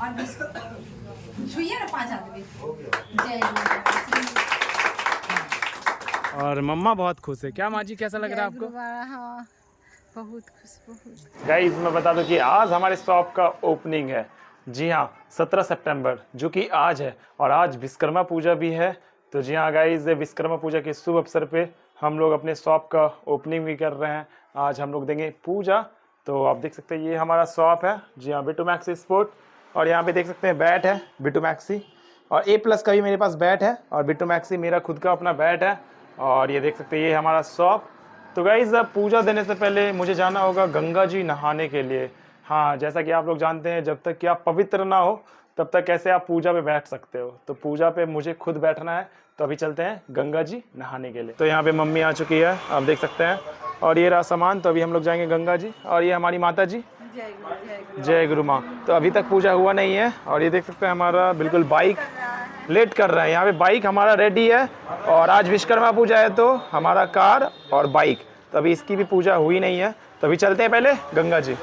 छुइए ना 5 आदमी। जय गुरु। और मम्मा बहुत खुश है। क्या माँ जी, कैसा लग रहा है आपको? हाँ, बहुत खुश, बहुत। गाइस मैं बता दूं कि आज हमारे शॉप का ओपनिंग है। जी हाँ, 17 सितंबर जो कि आज है, और आज विश्वकर्मा पूजा भी है। तो जी हाँ गाइस, विश्वकर्मा पूजा के शुभ अवसर पे हम लोग अपने शॉप का ओपनिंग भी कर रहे हैं। आज हम लोग देंगे पूजा। तो आप देख सकते हैं ये हमारा शॉप है। जी हाँ, बिट्टू मैक्सी स्पोर्ट। और यहाँ पे देख सकते हैं बैट है बिट्टू मैक्सी, और A+ का भी मेरे पास बैट है, और बिट्टू मैक्सी मेरा खुद का अपना बैट है। और ये देख सकते हैं ये हमारा शॉप। तो गाइज़ अब पूजा देने से पहले मुझे जाना होगा गंगा जी नहाने के लिए। हाँ, जैसा कि आप लोग जानते हैं, जब तक कि आप पवित्र ना हो तब तक कैसे आप पूजा पे बैठ सकते हो। तो पूजा पे मुझे खुद बैठना है, तो अभी चलते हैं गंगा जी नहाने के लिए। तो यहाँ पे मम्मी आ चुकी है, आप देख सकते हैं, और ये रहा सामान। तो अभी हम लोग जाएंगे गंगा जी। और ये हमारी माता जी, जय गुरु माँ। तो अभी तक पूजा हुआ नहीं है। और ये देख सकते हैं हमारा बिल्कुल बाइक लेट कर रहा है। यहाँ पे बाइक हमारा रेडी है, और आज विश्वकर्मा पूजा है तो हमारा कार और बाइक, तो अभी इसकी भी पूजा हुई नहीं है। तो अभी चलते हैं पहले गंगा जी।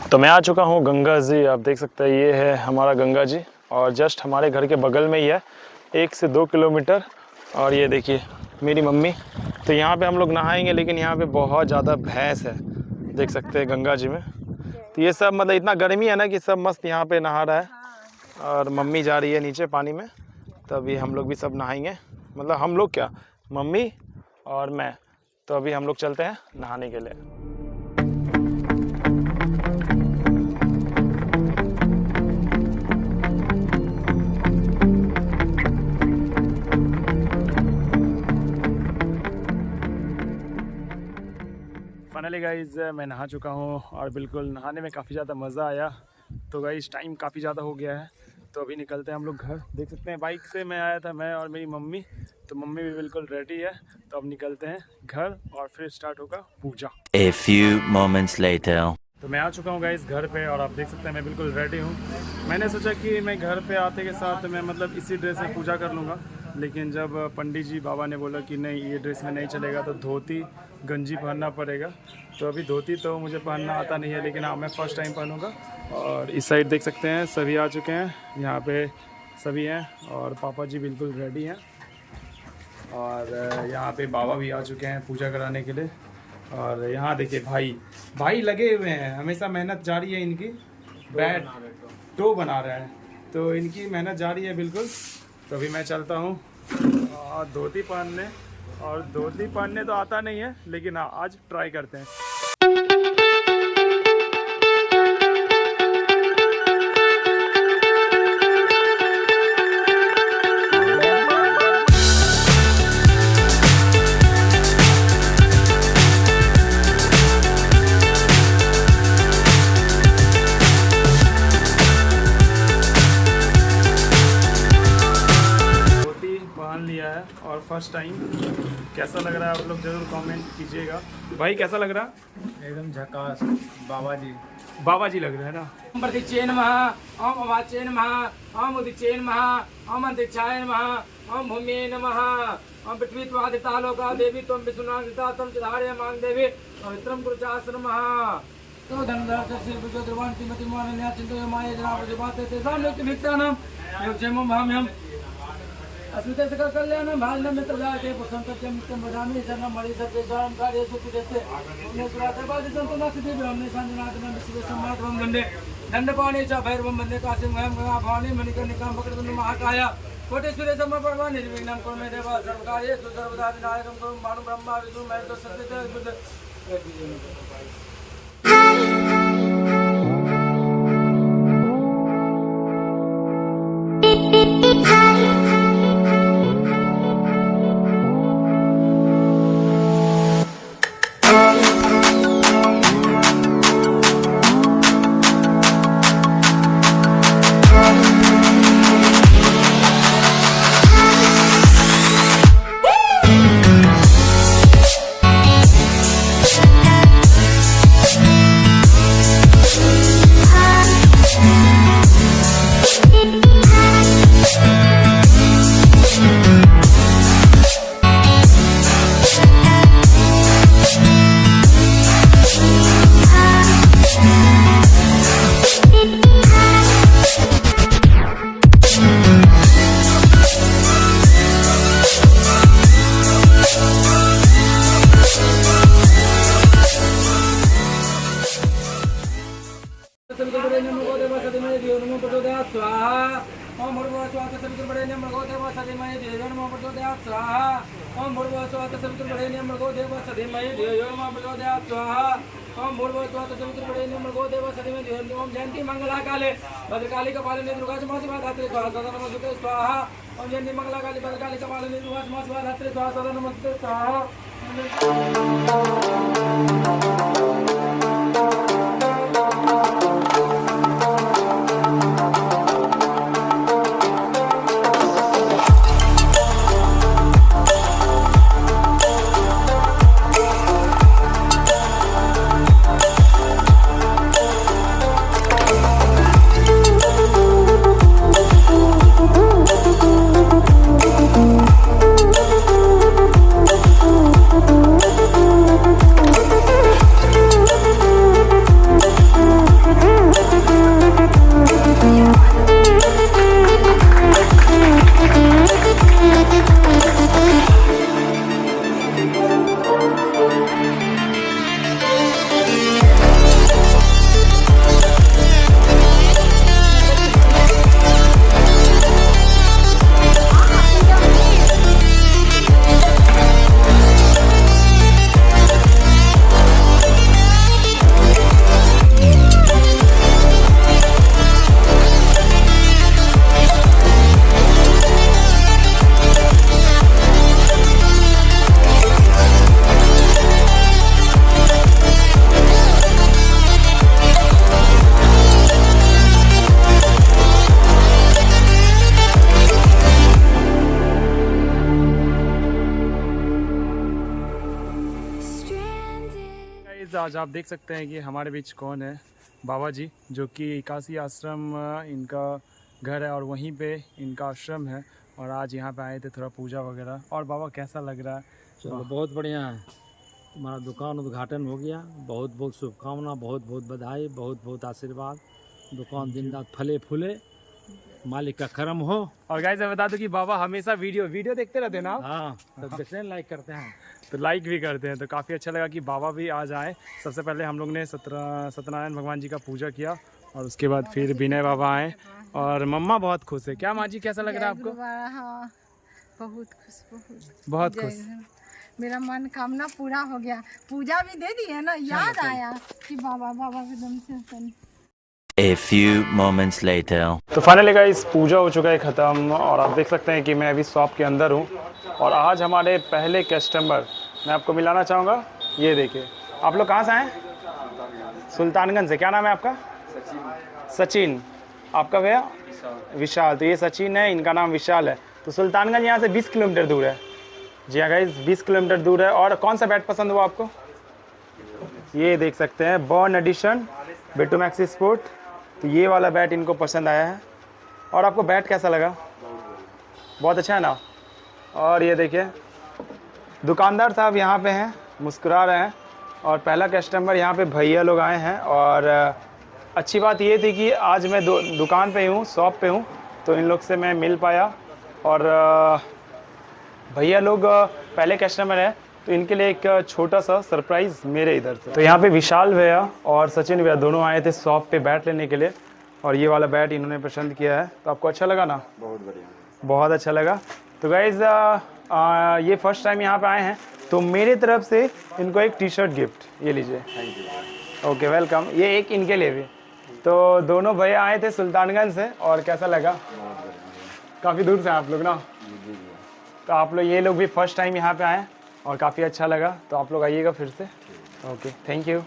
तो मैं आ चुका हूँ गंगा जी। आप देख सकते हैं ये है हमारा गंगा जी, और जस्ट हमारे घर के बगल में ही है, 1 से 2 किलोमीटर। और ये देखिए मेरी मम्मी। तो यहाँ पे हम लोग नहाएंगे, लेकिन यहाँ पे बहुत ज़्यादा भैंस है, देख सकते हैं गंगा जी में। तो ये सब मतलब इतना गर्मी है ना कि सब मस्त यहाँ पे नहा रहा है, और मम्मी जा रही है नीचे पानी में। तो अभी हम लोग भी सब नहाएंगे, मतलब हम लोग क्या, मम्मी और मैं। तो अभी हम लोग चलते हैं नहाने के लिए। फाइनली गाइज़ मैं नहा चुका हूँ, और बिल्कुल नहाने में काफ़ी ज़्यादा मज़ा आया। तो गाइज़ टाइम काफ़ी ज़्यादा हो गया है, तो अभी निकलते हैं हम लोग घर। देख सकते हैं बाइक से मैं आया था, मैं और मेरी मम्मी। तो मम्मी भी बिल्कुल रेडी है। तो अब निकलते हैं घर, और फिर स्टार्ट होगा पूजा। A few moments later. तो मैं आ चुका हूँ गाइस घर पे, और आप देख सकते हैं मैं बिल्कुल रेडी हूँ। मैंने सोचा कि मैं घर पे आते के साथ मैं मतलब इसी ड्रेस में पूजा कर लूँगा, लेकिन जब पंडित जी बाबा ने बोला कि नहीं ये ड्रेस में नहीं चलेगा, तो धोती गंजी पहनना पड़ेगा। तो अभी धोती तो मुझे पहनना आता नहीं है, लेकिन हाँ मैं फ़र्स्ट टाइम पहनूँगा। और इस साइड देख सकते हैं सभी आ चुके हैं, यहाँ पे सभी हैं, और पापा जी बिल्कुल रेडी हैं। और यहाँ पे बाबा भी आ चुके हैं पूजा कराने के लिए। और यहाँ देखिए भाई लगे हुए हैं, हमेशा मेहनत जारी है इनकी। बैट टो बना रहे हैं, तो इनकी मेहनत जारी है बिल्कुल। तो अभी मैं चलता हूँ और धोती पहनने, और धोती पहनने तो आता नहीं है, लेकिन हाँ आज ट्राई करते हैं। लिया है और फर्स्ट टाइम। कैसा लग रहा है आप लोग जरूर कमेंट कीजिएगा। भाई कैसा लग रहा है? एकदम झकास। बाबा जी लग रहा है ना। ओम प्रतीक्षे नमः, ओम अवाच्ये नमः, ओम उदिच्ये नमः, ओम अंतरिक्षाय नमः, ओम भूम्ये नमः, ओम पृथ्वी त्वादिता लोका देवी त्वं विष्णुनादिता त्वं च धारय मां देवी पवित्रं कुरुचास नमः। तो धनदास्य बुद्धो द्रवान तिमति मानन्या चिंतो माये जना प्रजपाते तेषां नित्यभिक्तानां योगक्षेमं भाम्यहम् अस्मिते सकल कल्याणं भाजनं मित्रजाते पुष्पं सत्यं नित्यं वदामि शरणं मणि सर्वेषां कार्येषु कुजते पुण्ये सुराते सन्तु नास्ति ब्रह्मणे शान्तिनाथनं विश्वे सम्मातवं दण्डे दण्डपाणि च भैरवं वन्दे काशीं गंगा भवानी मणिकर्णिकां पकड़तु महाकाय कोटेश्वरे समर्पयामि निर्विघ्नं कुरु मे देव सर्वकार्येषु सर्वदा विनायकं कुरु मानु ब्रह्मा विष्णु महेश्वर सत्यते स्वाहा सवितुर्वरेण्यं भर्गो देवस्य धीमहि धियो यो नः प्रचोदयात् स्वाहा ओम भूर्भुवः स्वाहा सवितुर्वरेण्यं भर्गो देवस्य धीमहि धियो यो नः प्रचोदयात् स्वाहा ओम भूर्भुवः स्वाहा सवितुर्वरेण्यं भर्गो देवस्य धीमहि धियो यो ओम जयंती मंगला काले भद्रकाली कपालिनी दुर्गा च मासी धात्री स्वाहा सदा नमस्ते स्वाहा ओम जयंती मंगला काले भद्रकाली कपालिनी दुर्गा च मासी धात्री स्वाहा सदा नमस्ते स्वाहा। आज आप देख सकते हैं कि हमारे बीच कौन है, बाबा जी, जो कि काशी आश्रम इनका घर है और वहीं पे इनका आश्रम है। और आज यहाँ पे आए थे थोड़ा पूजा वगैरह। और बाबा कैसा लग रहा है? चलो बहुत बढ़िया है, तुम्हारा दुकान उद्घाटन हो गया, बहुत बहुत शुभकामना, बहुत बहुत बधाई, बहुत बहुत आशीर्वाद, दुकान दिन रात फले फूले, मालिक का करम हो। और गाइस मैं बता दूं कि बाबा हमेशा वीडियो देखते रहते हैं ना। हाँ, तो कितने लाइक करते हैं, तो लाइक भी करते हैं, तो काफ़ी अच्छा लगा कि बाबा भी आज आए। सबसे पहले हम लोग ने सत्यनारायण भगवान जी का पूजा किया और उसके बाद फिर विनय बाबा आए और मम्मा बहुत खुश है। क्या माँ जी, कैसा लग रहा है आपको? हाँ, बहुत खुश, बहुत खुश। मेरा मन कामना पूरा हो गया, पूजा भी दे दी है ना, याद आया कि बाबा के दम से। A few moments later. तो फाइनली गाइस पूजा हो चुका है ख़त्म और आप देख सकते हैं कि मैं अभी शॉप के अंदर हूँ और आज हमारे पहले कस्टमर मैं आपको मिलाना चाहूँगा। ये देखिए, आप लोग कहाँ से आए? सुल्तानगंज से। क्या नाम है आपका? सचिन। आपका भैया? विशाल। तो ये सचिन है, इनका नाम विशाल है। तो सुल्तानगंज यहाँ से 20 किलोमीटर दूर है। जी हाँ गाइस, 20 किलोमीटर दूर है। और कौन सा बैट पसंद हुआ आपको? ये देख सकते हैं, बॉर्न एडिशन बेटोमैक्स स्पोर्ट। तो ये वाला बैट इनको पसंद आया है। और आपको बैट कैसा लगा? बहुत अच्छा है ना। और ये देखिए, दुकानदार साहब यहाँ पे हैं, मुस्कुरा रहे हैं। और पहला कस्टमर यहाँ पे भैया लोग आए हैं। और अच्छी बात ये थी कि आज मैं दुकान पे हूँ, शॉप पे हूँ, तो इन लोग से मैं मिल पाया। और भैया लोग पहले कस्टमर हैं, तो इनके लिए एक छोटा सा सरप्राइज़ मेरे इधर से। तो यहाँ पे विशाल भैया और सचिन भैया दोनों आए थे शॉप पे बैट लेने के लिए और ये वाला बैट इन्होंने पसंद किया है। तो आपको अच्छा लगा ना? बहुत बढ़िया, बहुत अच्छा लगा। तो गाइज़ ये फर्स्ट टाइम यहाँ पे आए हैं, तो मेरी तरफ से इनको एक टी शर्ट गिफ्ट, ये लीजिए। Thank you. Okay, welcome. ये एक इनके लिए भी। तो दोनों भैया आए थे सुल्तानगंज से। और कैसा लगा? काफ़ी दूर से आप लोग ना। तो आप लोग, ये लोग भी फर्स्ट टाइम यहाँ पे आए और काफ़ी अच्छा लगा। तो आप लोग आइएगा फिर से। Okay, thank you.